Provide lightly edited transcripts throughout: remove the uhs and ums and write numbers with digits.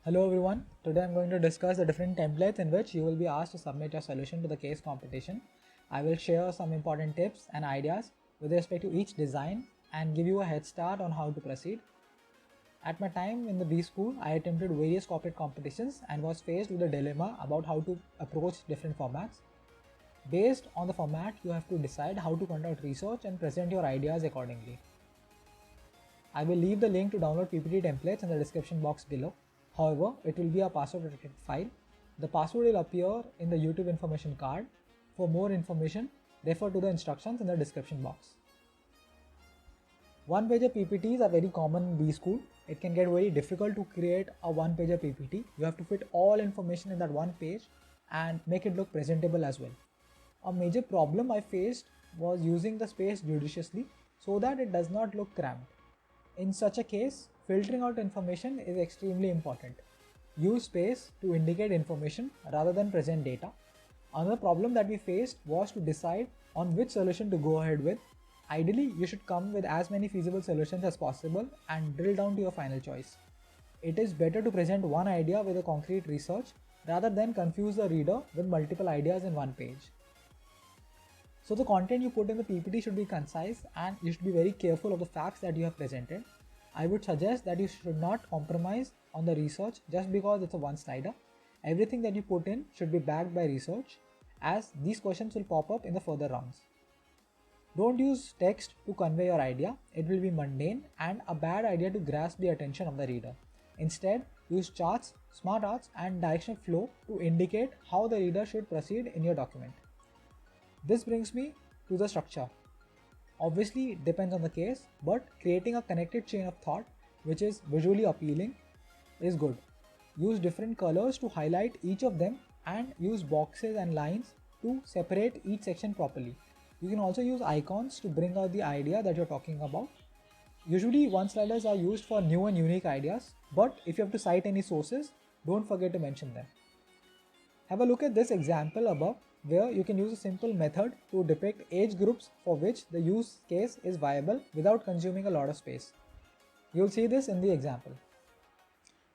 Hello everyone, today I'm going to discuss the different templates in which you will be asked to submit your solution to the case competition. I will share some important tips and ideas with respect to each design and give you a head start on how to proceed. At my time in the B school, I attempted various corporate competitions and was faced with a dilemma about how to approach different formats. Based on the format, you have to decide how to conduct research and present your ideas accordingly. I will leave the link to download PPT templates in the description box below. However, it will be a password protected file. The password will appear in the YouTube information card. For more information, refer to the instructions in the description box. One-pager PPTs are very common in B school. It can get very difficult to create a one-pager PPT. You have to fit all information in that one page and make it look presentable as well. A major problem I faced was using the space judiciously so that it does not look cramped. In such a case, filtering out information is extremely important. Use space to indicate information rather than present data. Another problem that we faced was to decide on which solution to go ahead with. Ideally, you should come with as many feasible solutions as possible and drill down to your final choice. It is better to present one idea with a concrete research rather than confuse the reader with multiple ideas in one page. So the content you put in the PPT should be concise and you should be very careful of the facts that you have presented. I would suggest that you should not compromise on the research just because it's a one slider. Everything that you put in should be backed by research, as these questions will pop up in the further rounds. Don't use text to convey your idea. It will be mundane and a bad idea to grasp the attention of the reader. Instead, use charts, smart arts and directional flow to indicate how the reader should proceed in your document. This brings me to the structure. Obviously, it depends on the case, but creating a connected chain of thought which is visually appealing is good. Use different colors to highlight each of them and use boxes and lines to separate each section properly. You can also use icons to bring out the idea that you're talking about. Usually one-sliders are used for new and unique ideas, but if you have to cite any sources, don't forget to mention them. Have a look at this example above, where you can use a simple method to depict age groups for which the use case is viable without consuming a lot of space. You'll see this in the example.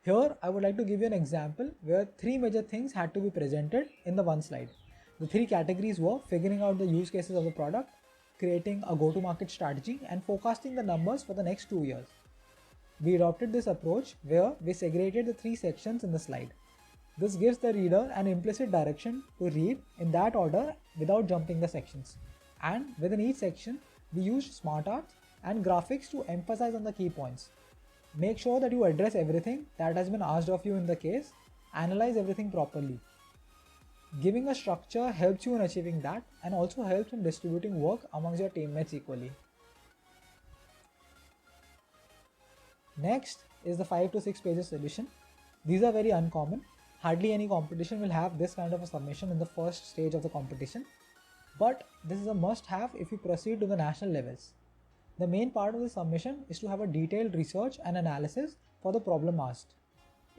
Here, I would like to give you an example where three major things had to be presented in the one slide. The three categories were figuring out the use cases of the product, creating a go-to-market strategy, and forecasting the numbers for the next 2 years. We adopted this approach where we segregated the three sections in the slide. This gives the reader an implicit direction to read in that order without jumping the sections. And within each section, we used smart arts and graphics to emphasize on the key points. Make sure that you address everything that has been asked of you in the case, analyze everything properly. Giving a structure helps you in achieving that and also helps in distributing work amongst your teammates equally. Next is the 5 to 6 pages solution. These are very uncommon. Hardly any competition will have this kind of a submission in the first stage of the competition, but this is a must-have if you proceed to the national levels. The main part of the submission is to have a detailed research and analysis for the problem asked.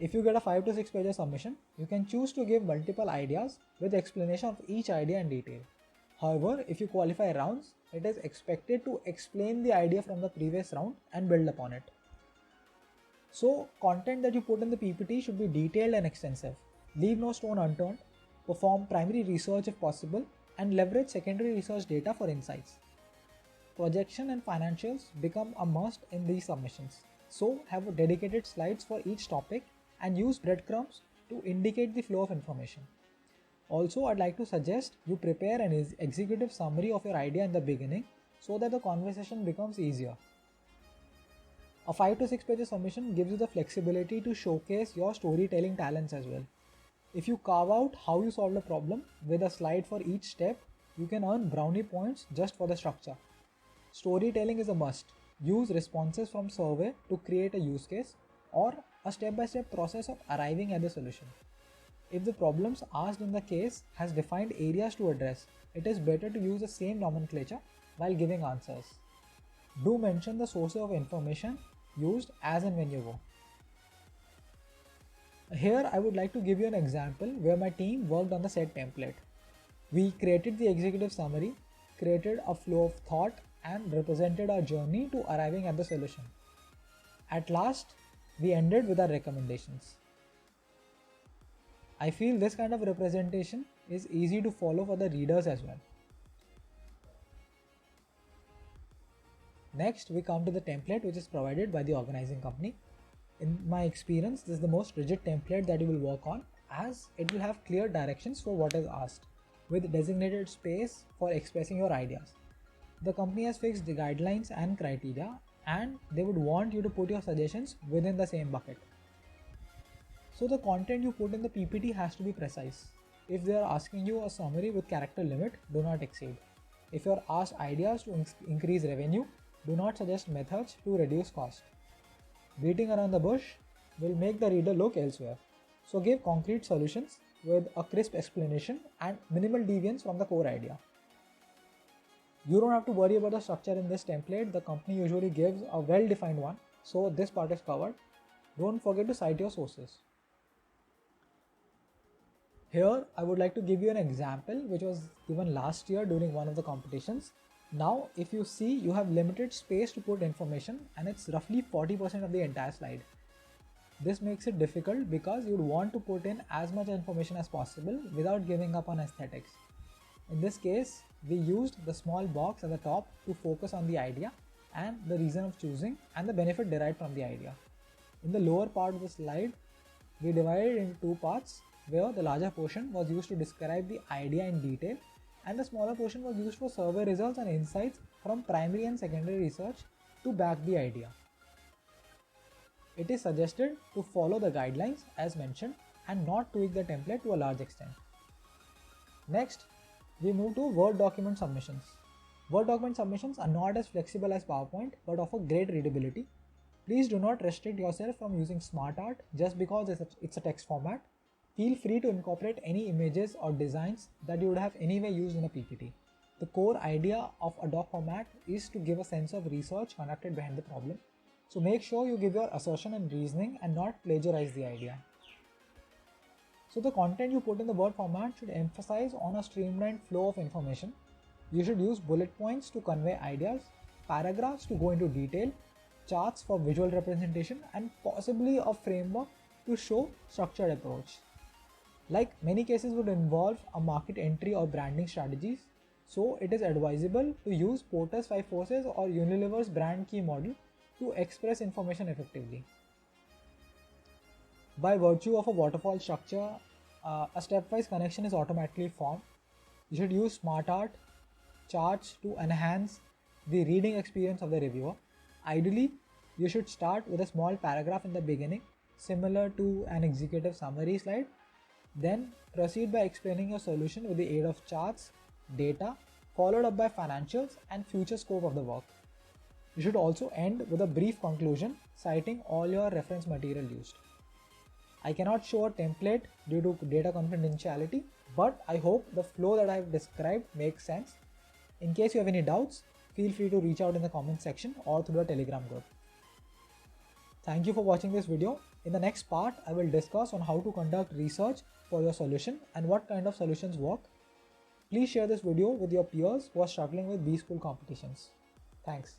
If you get a 5 to 6 pages submission, you can choose to give multiple ideas with explanation of each idea in detail. However, if you qualify rounds, it is expected to explain the idea from the previous round and build upon it. So, content that you put in the PPT should be detailed and extensive. Leave no stone unturned, perform primary research if possible, and leverage secondary research data for insights. Projection and financials become a must in these submissions. So, have dedicated slides for each topic and use breadcrumbs to indicate the flow of information. Also, I'd like to suggest you prepare an executive summary of your idea in the beginning so that the conversation becomes easier. A 5 to 6 pages submission gives you the flexibility to showcase your storytelling talents as well. If you carve out how you solved a problem with a slide for each step, you can earn brownie points just for the structure. Storytelling is a must. Use responses from survey to create a use case or a step-by-step process of arriving at the solution. If the problems asked in the case has defined areas to address, it is better to use the same nomenclature while giving answers. Do mention the source of information used as and when you go. Here I would like to give you an example where my team worked on the set template. We created the executive summary, created a flow of thought and represented our journey to arriving at the solution. At last, we ended with our recommendations. I feel this kind of representation is easy to follow for the readers as well. Next, we come to the template which is provided by the organizing company. In my experience, this is the most rigid template that you will work on, as it will have clear directions for what is asked, with designated space for expressing your ideas. The company has fixed the guidelines and criteria, and they would want you to put your suggestions within the same bucket. So the content you put in the PPT has to be precise. If they are asking you a summary with character limit, do not exceed. If you are asked ideas to increase revenue, do not suggest methods to reduce cost. Beating around the bush will make the reader look elsewhere. So give concrete solutions with a crisp explanation and minimal deviance from the core idea. You don't have to worry about the structure in this template. The company usually gives a well-defined one, so this part is covered. Don't forget to cite your sources. Here, I would like to give you an example which was given last year during one of the competitions. Now, if you see, you have limited space to put information and it's roughly 40% of the entire slide. This makes it difficult because you would want to put in as much information as possible without giving up on aesthetics. In this case, we used the small box at the top to focus on the idea and the reason of choosing and the benefit derived from the idea. In the lower part of the slide, we divided into two parts where the larger portion was used to describe the idea in detail and the smaller portion was used for survey results and insights from primary and secondary research to back the idea. It is suggested to follow the guidelines as mentioned and not tweak the template to a large extent. Next, we move to Word document submissions. Word document submissions are not as flexible as PowerPoint but offer great readability. Please do not restrict yourself from using SmartArt just because it's a text format. Feel free to incorporate any images or designs that you would have anyway used in a PPT. The core idea of a doc format is to give a sense of research conducted behind the problem. So make sure you give your assertion and reasoning and not plagiarize the idea. So the content you put in the Word format should emphasize on a streamlined flow of information. You should use bullet points to convey ideas, paragraphs to go into detail, charts for visual representation, and possibly a framework to show structured approach. Like many cases would involve a market entry or branding strategies, so it is advisable to use Porter's 5 forces or Unilever's brand key model to express information effectively. By virtue of a waterfall structure, a stepwise connection is automatically formed. You should use SmartArt charts to enhance the reading experience of the reviewer. Ideally, you should start with a small paragraph in the beginning, similar to an executive summary slide. Then proceed by explaining your solution with the aid of charts, data, followed up by financials and future scope of the work. You should also end with a brief conclusion, citing all your reference material used. I cannot show a template due to data confidentiality, but I hope the flow that I have described makes sense. In case you have any doubts, feel free to reach out in the comment section or through the Telegram group. Thank you for watching this video. In the next part, I will discuss on how to conduct research for your solution and what kind of solutions work. Please share this video with your peers who are struggling with B-School competitions. Thanks.